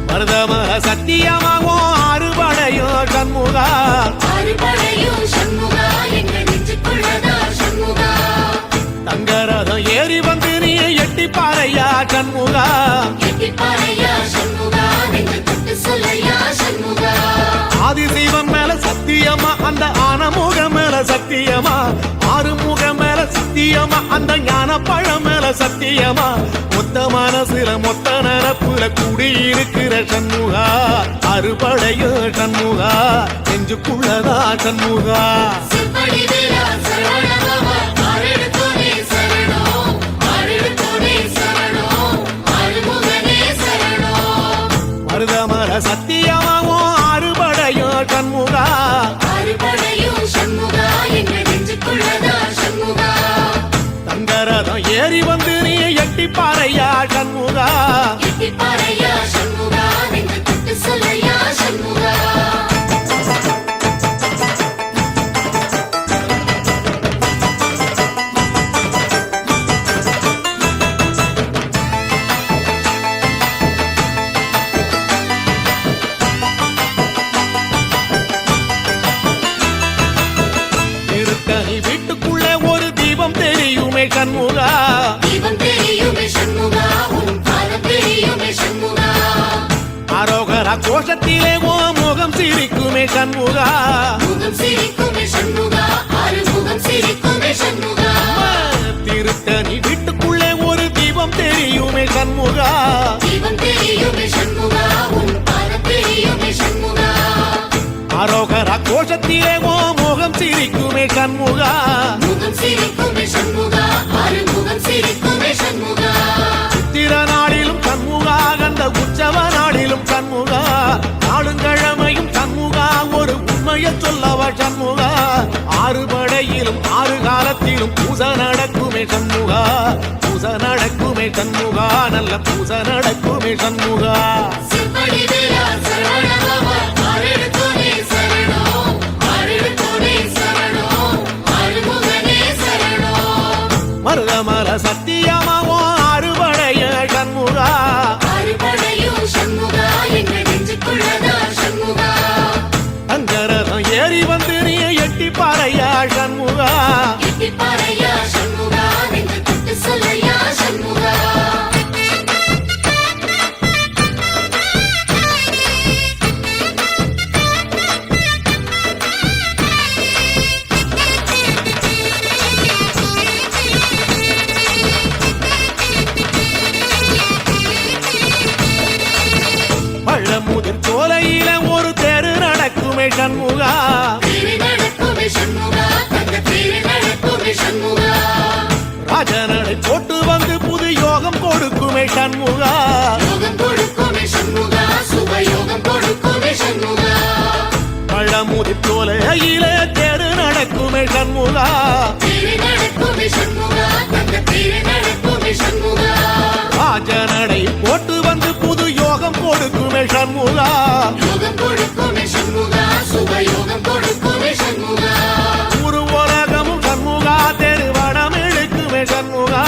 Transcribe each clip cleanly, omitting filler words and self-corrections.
மருதமர சத்தியமாவோ அறுபடையோ சண்முகா தங்கரதம் ஏறி வந்து நீ எட்டி பாறையா சண்முகா ஆதிசைவம் மேல சத்தியமா அந்த ஆனமுகம் மேல சத்தியமா ஆறுமுகம் மேல சத்தியமா அந்த ஞான பழம் மேல சத்தியமா மொத்த மனசுல மொத்த நரப்புல குடியிருக்கிற சண்முகா அறுபடையோ சண்முகா நெஞ்சுக்குள்ளதா சண்முகா மருதமர சத்தியமாவோ அறுபடையோ சண்முகா தங்கரதம் ஏறி வந்து நீ எட்டி பாறையா சண்முகா வீட்டுக்குள்ளே ஒரு தீபம் தெரியுமே சண்முகா அரோகரா கோஷத்திலே ஓ முகம் சிரிக்குமே சண்முகா திருத்தணி வீட்டுக்குள்ளே ஒரு தீபம் தெரியுமே சண்முகா அரோகரா கோஷத்திலே ஓ முகம் சிரிக்குமே சண்முகா சித்திர நாளிலும் சண்முகா கந்த உற்சவ நாளிலும் சண்முகா நாளுங்கிழமையும் சண்முகா ஒரு உண்மையை சொல்லவ சண்முகா ஆறுபடையிலும் ஆறு காலத்திலும் பூசை நடக்குமே சண்முகா பூசை நடக்குமே சண்முகா நல்ல பூசை நடக்குமே சண்முகா மருதமர சத்தியமாவோ அறுபடைய சண்முகா அங்கரதம் ஏறி வந்து நீ எட்டி பாறையா சண்முகா பழமுதிர் சோலையில ஒரு தெரு நடக்குமே சண்முகா ராஜனடை போட்டு வந்து புது யோகம் கொடுக்குமே சண்முகா பழமுதிர் சோலையில தெரு நடக்குமே சண்முகா ராஜனடை போட்டு வந்து புது யோகம் கொடுக்குமே சண்முகா ஒரு உலகமும் சண்முகா தெருவடம் இழுக்குமே சண்முகா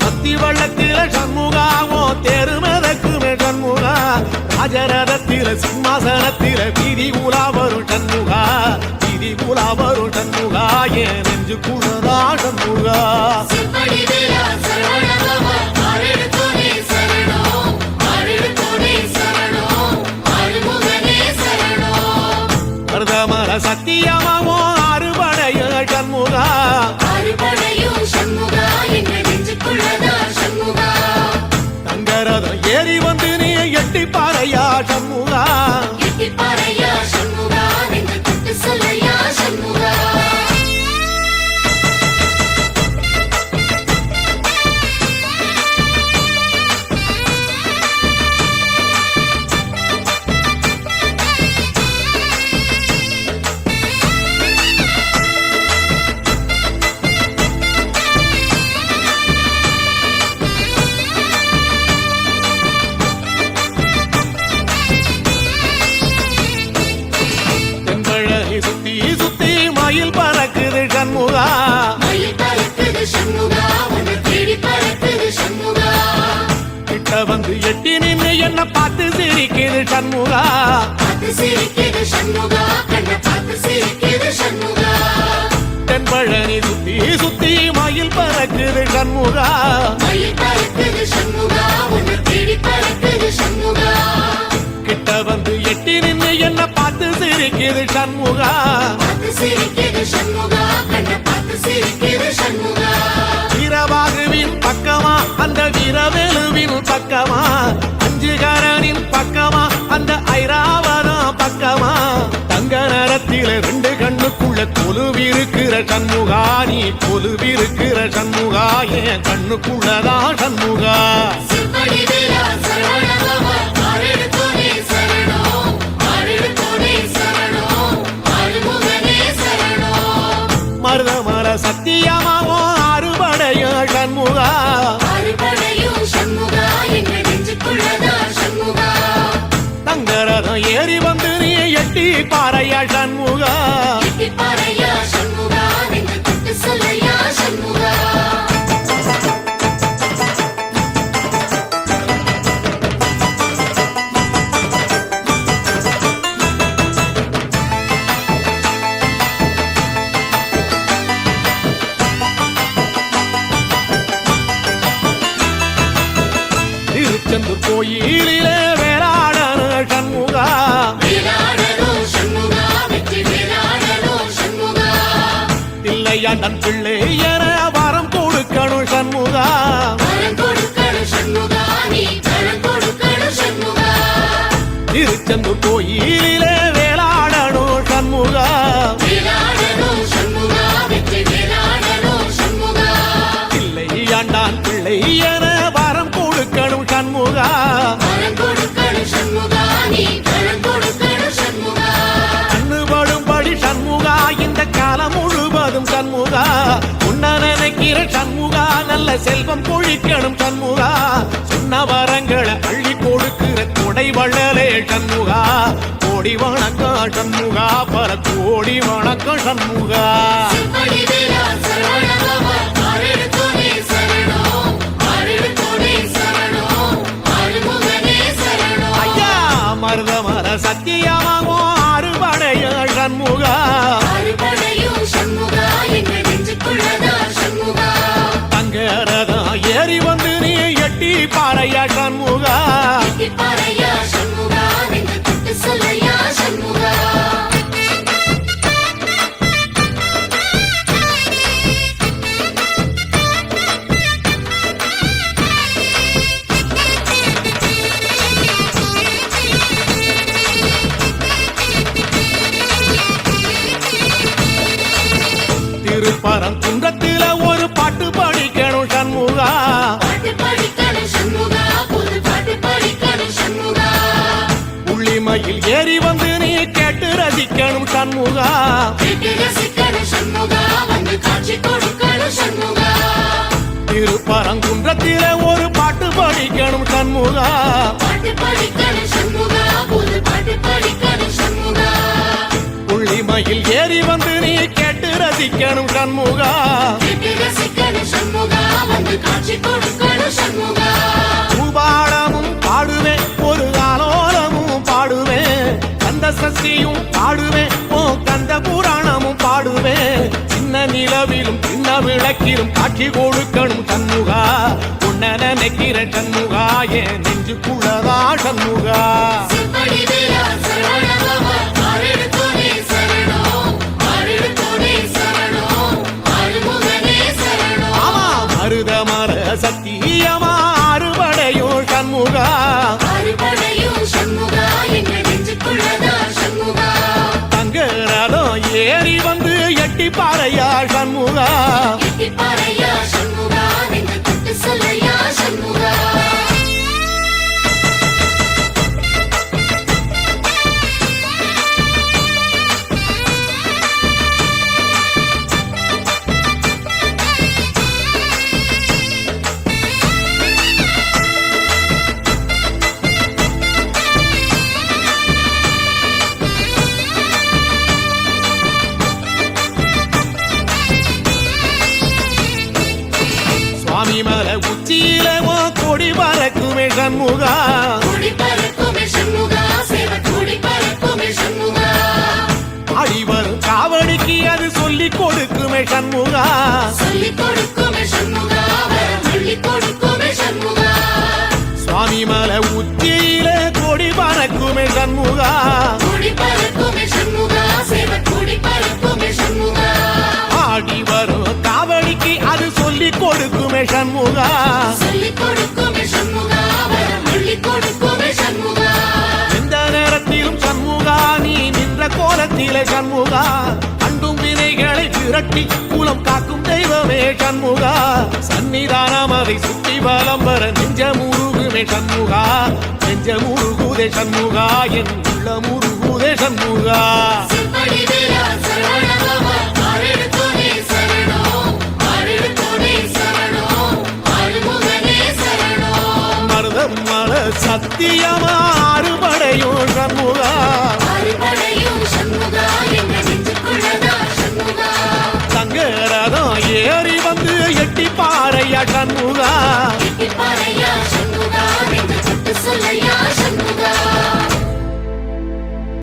பத்தி வள்ளத்தில சண்முகாவோ தெரு மிதக்குமே சண்முகா ராஜரதத்தில சிம்மாசனத்தில வீதி உலா வரும் சண்முகா வீதி உலா வரும் சண்முகா ஏன் நெஞ்சு குளரா சண்முகா மருதமர சத்தியமாவோ அறுபடைய சண்முகா தங்கரதம் ஏறி வந்து நீ எட்டி பாறையா சண்முகா பார்த்து சிரிக்குது சண்முகா பார்த்து சிரிக்குது சண்முகா கண்ணை பார்த்து சிரிக்குது சண்முகா தென்பழனி சுத்தி சுத்தி மயில் பறக்குது சண்முகா மயில் பறக்குது சண்முகா உன்னை தேடி பறக்குது சண்முகா கிட்ட வந்து எட்டி நின்னு என்ன பார்த்து சிரிக்குது சண்முகா பார்த்து சிரிக்குது சண்முகா கண்ணை பார்த்து சிரிக்குது சண்முகா வீரவாகுவின் பக்கமா அந்த வீரவேலுவின் பக்கமா அஞ்சுகரனின் பக்கமா அந்த ஐராவதம் பக்கமா தங்க நேரத்தில ரெண்டு கண்ணுக்குள்ள கொலுவிருக்கிற சண்முகா நீ கொலுவிருக்கிற சண்முகா என் கண்ணுக்குள்ளதான் சண்முகா சிற்படி வீரா சரவணபவா ஆரெடுத்தோனே சரணம் ஆரெடுத்தோனே சரணம் ஆறுமுகனே சரணம் மருதமர சத்தியமாவோ அறுபடைய சண்முகா அறுபடையும் சண்முகா எங்க நெஞ்சுக்குள்ளதா சண்முகா தங்கரதம் ஏறி வந்து நீ எட்டி பாறையா சண்முகா எட்டி பாறையா சண்முகா நெஞ்சு தொட்டு சொல்லையா சண்முகா திருச்செந்தூர் கோயிலிலே வேளாடன சண்முகா வேலாடணும் சண்முகா வெற்றி வேலாடணும் சண்முகா பிள்ளையாண்டன் பிள்ளை என வரம் கொடுக்கணும் சண்முகா வரம் கொடுக்கணும் சண்முகா நீ வரம் கொடுக்கணும் சண்முகா திருச்செந்தூர் கோயிலிலே வேளாடணும் சண்முகா வேலாடணும் சண்முகா வெற்றி வேலாடணும் சண்முகா பிள்ளையாண்டான் பிள்ளை என வரம் கொடுக்கணும் சண்முகா வரம் கொடுக்கணும் சண்முகா நீ வரம் கொடுக்கணும் சண்முகா கண்ணுபடும்படி சண்முகா இந்த காலம் முழுவதும் சண்முகா உன்ன நினைக்கிற சண்முகா நல்ல செல்வம் பொழிக்கணும் சண்முகா சொன்ன வரங்களை அள்ளி கொடுக்கிற கொடை வள்ளலே சண்முகா கோடி வணக்கம் சண்முகா பல கோடி வணக்கம் சண்முகா சிற்படி வீரா சரவணபவா ஆரெடுத்தோனே சரணம் ஆரெடுத்தோனே சரணம் ஆறுமுகனே சரணம் ஐயா மருதமர சத்தியமாவோ அறுபடைய சண்முகா அறுபடையும் சண்முகா எங்க நெஞ்சுக்குள்ளதா சண்முகா தங்கரதம் ஏறி வந்து நீ எட்டி பாறையா சண்முகா எட்டி பாறையா சண்முகா நெஞ்சு தொட்டு சொல்லையா சண்முகா திருப்பரங்குன்றத்தில ஒரு பாட்டு படிக்கணும் சண்முகா பாட்டு படிக்கணும் சண்முகா புது பாட்டு படிக்கணும் சண்முகா உள்ளிமையில் ஏறி வந்து நீ கேட்டு ரசிக்கணும் சண்முகா கேட்டு ரசிக்கணும் சண்முகா வந்து காட்சி கொடுக்கணும் சண்முகா திருப்பரங்குன்றத்தில ஒரு பாட்டு படிக்கணும் சண்முகா பாட்டு படிக்கணும் சண்முகா புது பாட்டு படிக்கணும் சண்முகா உள்ளிமையில் ஏறி வந்து நீ கேட்டு ரசிக்கணும் சண்முகா கேட்டு ரசிக்கணும் சண்முகா வந்து காட்சி கொடுக்கணும் சண்முகா பூபாடமும் பாடுவேன் ஒரு ஆலோலமும் பாடுவேன் கந்த சஷ்டியும் பாடுவேன் ஓ கந்த புராணமும் பாடுவேன் சின்ன நிலவிலும் சின்ன விளக்கிலும் காட்சி கொடுக்கணும் சண்முகா உன்ன நினைக்கிற சண்முகா என் நெஞ்சுக்குள்ளதா சண்முகா சிற்படி வீரா சரவணபவா ஆரெடுத்தோனே சரணம் ஆரெடுத்தோனே சரணம் ஆறுமுகனே சரணம் ஆமா மருதமர சத்தியமா அறுபடையோ சண்முகா அறுபடையும் சண்முகா எங்க நெஞ்சுக்குள்ளதா சண்முகா தங்கரதம் ஏறி வந்து எட்டி பாறையா சண்முகா எட்டி பாறையா சண்முகா நெஞ்சு தொட்டு சொல்லையா சண்முகா சுவாமி மலை உச்சியில கொடி பறக்குமே சண்முகா கொடி பறக்க பறக்குமே சண்முகா கூடி பறக்குமே சண்முகா சேவ கூடி பறக்குமே சண்முகா ஆடி வரும் காவடிக்கு அது சொல்லி கொடுக்குமே சண்முகா சொல்லிக் கொடுக்குமே சண்முகா வரம் அள்ளிக் கொடுக்குமே சண்முகா எந்த நேரத்திலும் சண்முகா நீ நின்ற கோலத்திலே சண்முகா அண்டும் வினைகளை விரட்டி குலம் காக்கும் தெய்வமே சண்முகா சன்னிதானம் அதை சுற்றி வலம் வர நெஞ்சமுருகுமே சண்முகா நெஞ்சமுருகுதே சண்முகா என் உள்ள முருகுதே சண்முகா செம்படி வீரா சரவணபவா ஆரெடுத்தோனே சரணம் ஆரெடுத்தோனே சரணம் ஆறுமுகனே சரணம் மருதம் மல சத்தியமா அறுபடையும் சண்முகா அறுபடையும் சண்முகா எங்க நெஞ்சுக்குள்ளதா சண்முகா சங்கரதம் ஏறி வந்து எட்டி பாறையா சண்முகா எட்டிப்பாறையா சண்முகா நெஞ்சு தொட்டு சொல்லையா